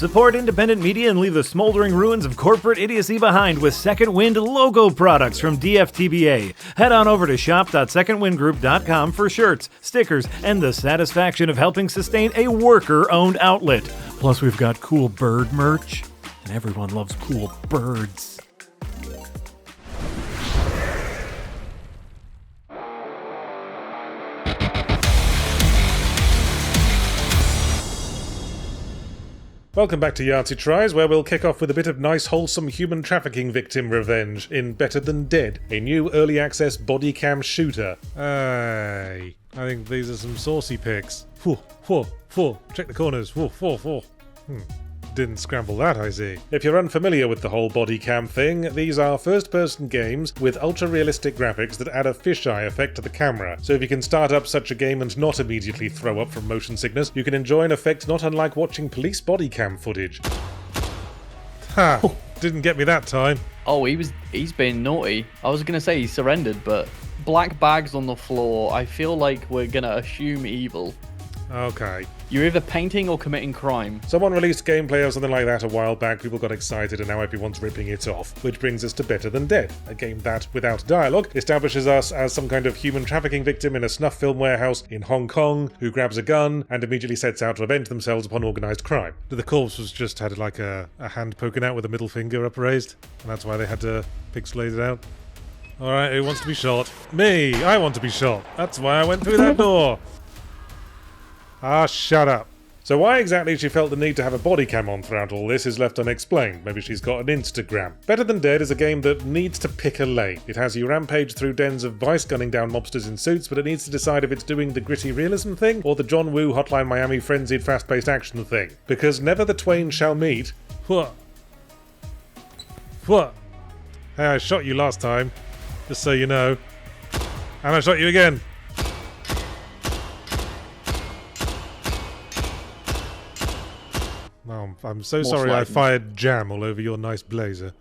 Support independent media and leave the smoldering ruins of corporate idiocy behind with Second Wind logo products from DFTBA. Head on over to shop.secondwindgroup.com for shirts, stickers, and the satisfaction of helping sustain a worker-owned outlet. Plus, we've got cool bird merch, and everyone loves cool birds. Welcome back to Yahtzee Tries, where we'll kick off with a bit of nice, wholesome human trafficking victim revenge in Better Than Dead, a new early access body cam shooter. Hey, I think these are some saucy pics. Check the corners. Didn't scramble that, I see. If you're unfamiliar with the whole body cam thing, these are first-person games with ultra-realistic graphics that add a fisheye effect to the camera. So if you can start up such a game and not immediately throw up from motion sickness, you can enjoy an effect not unlike watching police body cam footage. Ha! Didn't get me that time. Oh, he's been naughty. I was gonna say he surrendered, but black bags on the floor, I feel like we're gonna assume evil. Okay. You're either painting or committing crime. Someone released gameplay of something like that a while back, people got excited, and now everyone's ripping it off. Which brings us to Better Than Dead, a game that, without dialogue, establishes us as some kind of human trafficking victim in a snuff film warehouse in Hong Kong, who grabs a gun and immediately sets out to avenge themselves upon organised crime. The corpse was just had like a hand poking out with a middle finger upraised, and that's why they had to pixelate it out. Alright, who wants to be shot? Me! I want to be shot! That's why I went through that door! Ah, shut up. So why exactly she felt the need to have a body cam on throughout all this is left unexplained. Maybe she's got an Instagram. Better Than Dead is a game that needs to pick a lane. It has you rampage through dens of vice gunning down mobsters in suits, but it needs to decide if it's doing the gritty realism thing or the John Woo Hotline Miami frenzied fast-paced action thing. Because never the twain shall meet. What? Hey, I shot you last time, just so you know. And I shot you again. I'm so sorry I fired jam all over your nice blazer.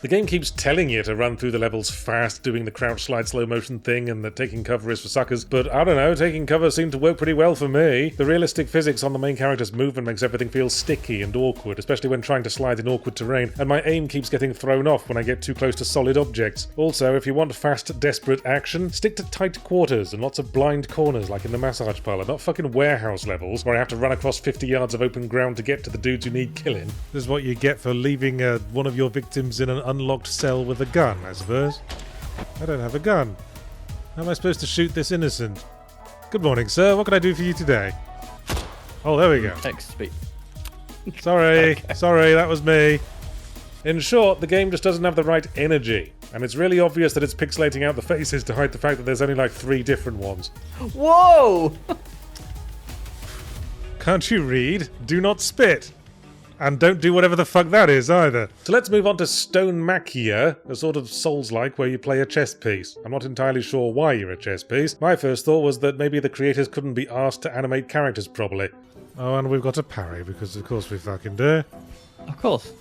The game keeps telling you to run through the levels fast, doing the crouch slide slow motion thing, and that taking cover is for suckers, but I don't know, taking cover seemed to work pretty well for me. The realistic physics on the main character's movement makes everything feel sticky and awkward, especially when trying to slide in awkward terrain, and my aim keeps getting thrown off when I get too close to solid objects. Also, if you want fast, desperate action, stick to tight quarters and lots of blind corners like in the massage parlour, not fucking warehouse levels where I have to run across 50 yards of open ground to get to the dudes who need killing. This is what you get for leaving one of your victims in an unlocked cell with a gun, I suppose. I don't have a gun. How am I supposed to shoot this innocent? Good morning, sir. What can I do for you today? Oh, there we go. Text speak. Sorry, sorry, that was me. In short, the game just doesn't have the right energy, and it's really obvious that it's pixelating out the faces to hide the fact that there's only like 3 different ones. Whoa! Can't you read? Do not spit. And don't do whatever the fuck that is, either. So let's move on to Stonemachia, a sort of Souls-like where you play a chess piece. I'm not entirely sure why you're a chess piece. My first thought was that maybe the creators couldn't be asked to animate characters properly. Oh, and we've got a parry, because of course we fucking do. Of course.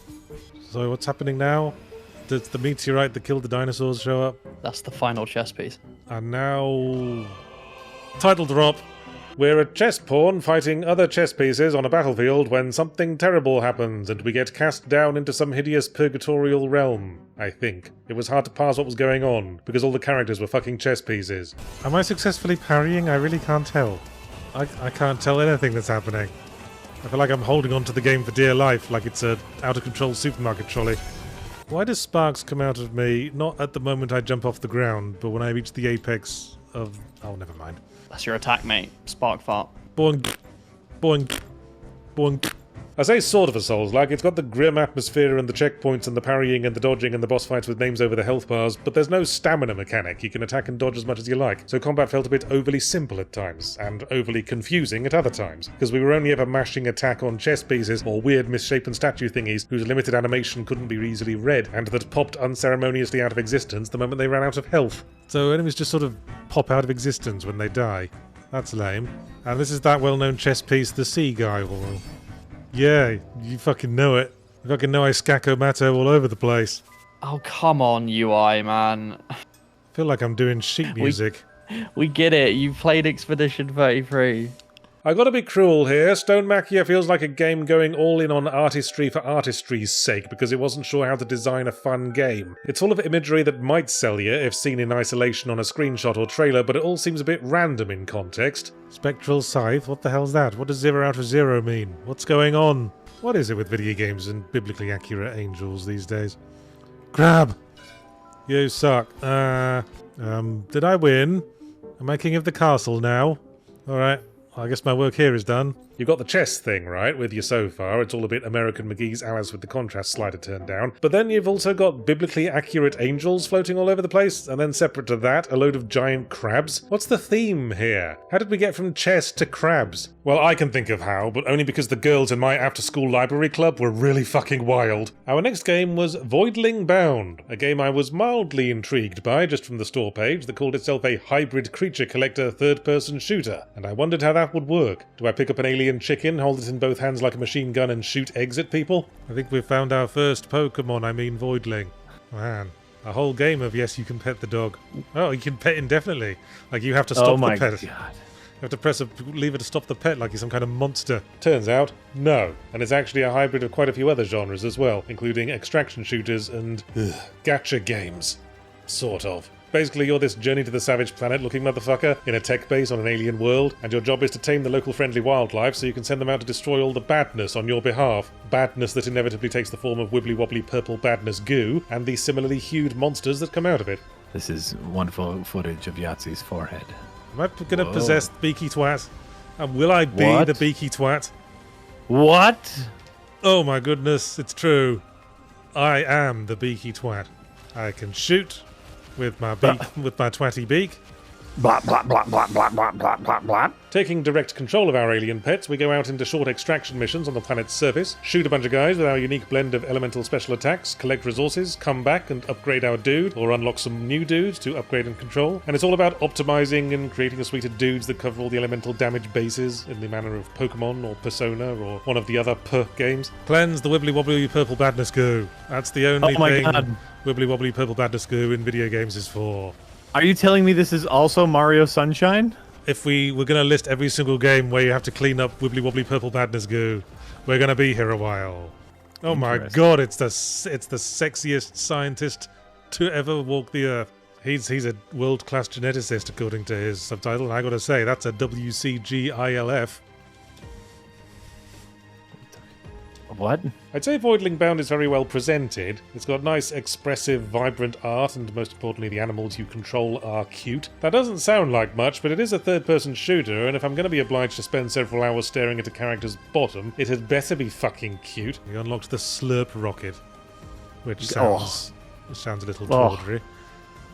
So what's happening now? Does the meteorite that killed the dinosaurs show up? That's the final chess piece. And now... title drop. We're a chess pawn fighting other chess pieces on a battlefield when something terrible happens and we get cast down into some hideous purgatorial realm, I think. It was hard to parse what was going on, because all the characters were fucking chess pieces. Am I successfully parrying? I really can't tell. I can't tell anything that's happening. I feel like I'm holding on to the game for dear life, like it's a out-of-control supermarket trolley. Why does sparks come out of me, not at the moment I jump off the ground, but when I reach the apex of... oh, never mind. That's your attack, mate. Spark fart. Boing. Boing. Boing. I say sort of a Souls-like. It's got the grim atmosphere and the checkpoints and the parrying and the dodging and the boss fights with names over the health bars, but there's no stamina mechanic. You can attack and dodge as much as you like, so combat felt a bit overly simple at times, and overly confusing at other times, because we were only ever mashing attack on chess pieces or weird misshapen statue thingies whose limited animation couldn't be easily read, and that popped unceremoniously out of existence the moment they ran out of health. So enemies just sort of pop out of existence when they die. That's lame. And this is that well-known chess piece, the Sea Guy. Yeah, you fucking know it. You fucking know I scacco-matto all over the place. Oh, come on, UI, man. I feel like I'm doing sheet music. We get it. You played Expedition 33. I gotta be cruel here. Stonemachia feels like a game going all in on artistry for artistry's sake because it wasn't sure how to design a fun game. It's full of imagery that might sell you if seen in isolation on a screenshot or trailer, but it all seems a bit random in context. Spectral Scythe? What the hell's that? What does 0 out of 0 mean? What's going on? What is it with video games and biblically accurate angels these days? Crab! You suck. Did I win? Am I king of the castle now? Alright, I guess my work here is done. You've got the chess thing, right, with you so far. It's all a bit American McGee's Alice with the contrast slider turned down. But then you've also got biblically accurate angels floating all over the place, and then separate to that, a load of giant crabs. What's the theme here? How did we get from chess to crabs? Well, I can think of how, but only because the girls in my after-school library club were really fucking wild. Our next game was Voidling Bound, a game I was mildly intrigued by just from the store page that called itself a hybrid creature collector third-person shooter, and I wondered how that would work. Do I pick up an alien chicken, hold it in both hands like a machine gun and shoot eggs at people? I think we've found our first Pokemon, I mean Voidling. Man, a whole game of yes, you can pet the dog. Oh, you can pet indefinitely. Like you have to stop the pet. God. You have to press a lever to stop the pet like he's some kind of monster. Turns out, no. And it's actually a hybrid of quite a few other genres as well, including extraction shooters and gacha games. Sort of. Basically, you're this Journey to the Savage Planet looking motherfucker in a tech base on an alien world, and your job is to tame the local friendly wildlife so you can send them out to destroy all the badness on your behalf. Badness that inevitably takes the form of wibbly-wobbly purple badness goo, and the similarly hued monsters that come out of it. This is wonderful footage of Yahtzee's forehead. Am I gonna possess Beaky Twat? And will I be the Beaky Twat? What? Oh my goodness, it's true. I am the Beaky Twat. I can shoot with my beak, with my twatty beak. Blah, blah, blah, blah, blah, blah, blah, blah, blah. Taking direct control of our alien pets, we go out into short extraction missions on the planet's surface, shoot a bunch of guys with our unique blend of elemental special attacks, collect resources, come back and upgrade our dude, or unlock some new dudes to upgrade and control. And it's all about optimizing and creating a suite of dudes that cover all the elemental damage bases in the manner of Pokemon or Persona or one of the other games. Cleanse the wibbly wobbly purple badness goo. That's the only thing wibbly wobbly purple badness goo in video games is for. Are you telling me this is also Mario Sunshine? If we were going to list every single game where you have to clean up wibbly wobbly purple badness goo, we're going to be here a while. Oh my god, it's the sexiest scientist to ever walk the earth. He's a world-class geneticist according to his subtitle, and I gotta say, that's a WCGILF. What? I'd say Voidling Bound is very well presented. It's got nice, expressive, vibrant art, and most importantly, the animals you control are cute. That doesn't sound like much, but it is a third-person shooter, and if I'm going to be obliged to spend several hours staring at a character's bottom, it had better be fucking cute. We unlocked the Slurp Rocket, which sounds a little tawdry.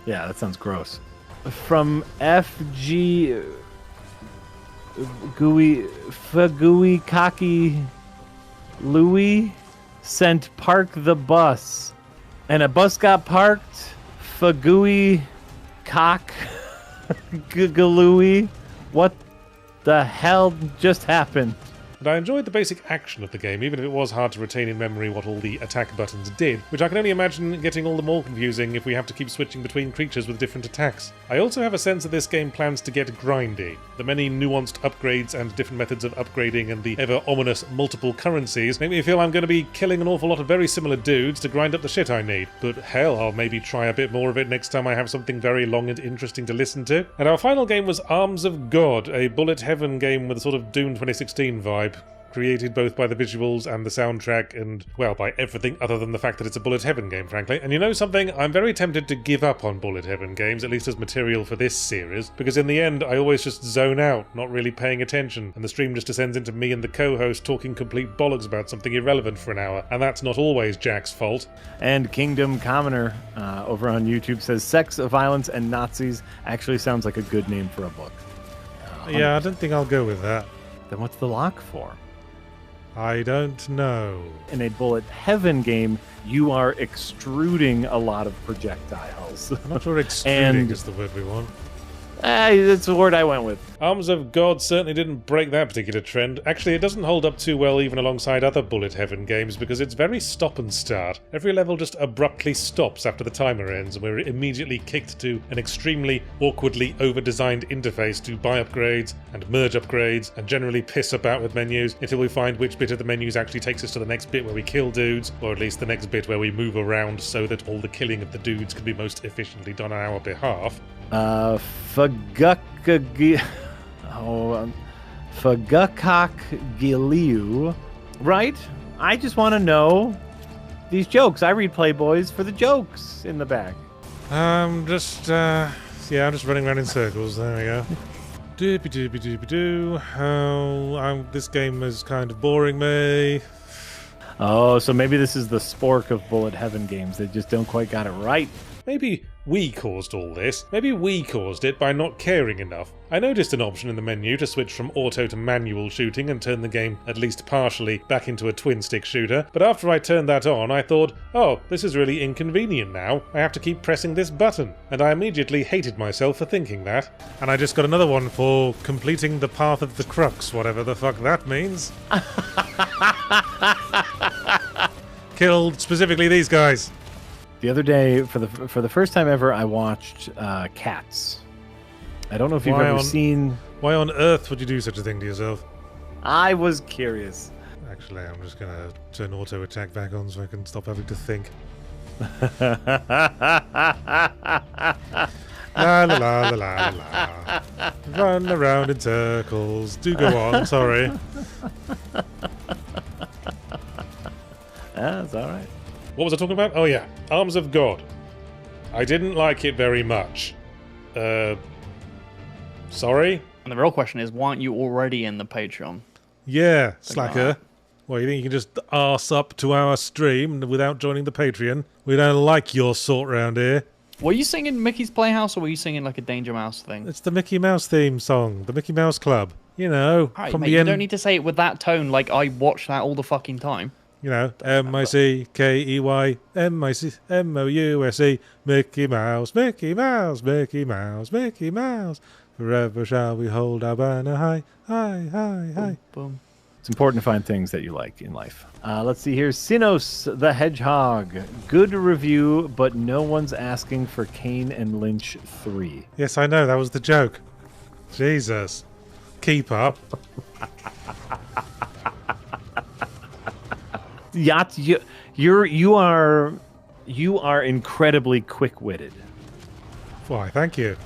Yeah, that sounds gross. From FG... Gooey Cocky... Louis sent park the bus, and a bus got parked. Fagooey cock Louis. What the hell just happened? And I enjoyed the basic action of the game, even if it was hard to retain in memory what all the attack buttons did, which I can only imagine getting all the more confusing if we have to keep switching between creatures with different attacks. I also have a sense that this game plans to get grindy. The many nuanced upgrades and different methods of upgrading and the ever-ominous multiple currencies make me feel I'm going to be killing an awful lot of very similar dudes to grind up the shit I need. But hell, I'll maybe try a bit more of it next time I have something very long and interesting to listen to. And our final game was Arms of God, a bullet heaven game with a sort of Doom 2016 vibe. Created both by the visuals and the soundtrack and, well, by everything other than the fact that it's a Bullet Heaven game, frankly. And you know something? I'm very tempted to give up on Bullet Heaven games, at least as material for this series, because in the end, I always just zone out, not really paying attention, and the stream just descends into me and the co-host talking complete bollocks about something irrelevant for an hour, and that's not always Jack's fault. And Kingdom Commoner over on YouTube says, Sex, Violence, and Nazis actually sounds like a good name for a book. Yeah, I don't think I'll go with that. Then what's the lock for? I don't know. In a Bullet Heaven game, you are extruding a lot of projectiles. I'm not sure extruding is the word we want. That's the word I went with. Arms of God certainly didn't break that particular trend. Actually, it doesn't hold up too well even alongside other Bullet Heaven games because it's very stop and start. Every level just abruptly stops after the timer ends and we're immediately kicked to an extremely awkwardly over-designed interface to buy upgrades and merge upgrades and generally piss about with menus until we find which bit of the menus actually takes us to the next bit where we kill dudes, or at least the next bit where we move around so that all the killing of the dudes can be most efficiently done on our behalf. Fagakak Giliu. Right? I just want to know these jokes. I read Playboys for the jokes in the back. I'm just running around in circles. There we go. Doopy-doopy-doopy-doo. Oh, this game is kind of boring me. Oh, so maybe this is the spork of Bullet Heaven games. They just don't quite got it right. Maybe we caused all this. Maybe we caused it by not caring enough. I noticed an option in the menu to switch from auto to manual shooting and turn the game, at least partially, back into a twin-stick shooter, but after I turned that on, I thought, oh, this is really inconvenient now. I have to keep pressing this button. And I immediately hated myself for thinking that. And I just got another one for completing the path of the crux, whatever the fuck that means. Killed specifically these guys. The other day, for the first time ever, I watched Cats. I don't know if you've ever seen... Why on earth would you do such a thing to yourself? I was curious. Actually, I'm just going to turn auto attack back on so I can stop having to think. La la la la la la. Run around in circles. Do go on, sorry. That's all right. What was I talking about? Oh yeah, Arms of God. I didn't like it very much. Sorry? And the real question is, why aren't you already in the Patreon? Yeah, slacker. Well, you think you can just arse up to our stream without joining the Patreon? We don't like your sort round here. Were you singing Mickey's Playhouse or were you singing like a Danger Mouse thing? It's the Mickey Mouse theme song, the Mickey Mouse Club. You know, Right, from mate, the you end. don't need to say it with that tone like I watch that all the fucking time. You know, M-I-C-K-E-Y, M-I-C-M-O-U-S-E, Mickey Mouse, Mickey Mouse, Mickey Mouse, Mickey Mouse. Forever shall we hold our banner high, high, high, high. Boom. It's important to find things that you like in life. Let's see here. Sinos the Hedgehog. Good review, but no one's asking for Kane and Lynch 3. Yes, I know, that was the joke. Jesus. Keep up. Yahtzee, you are incredibly quick-witted. Why, thank you.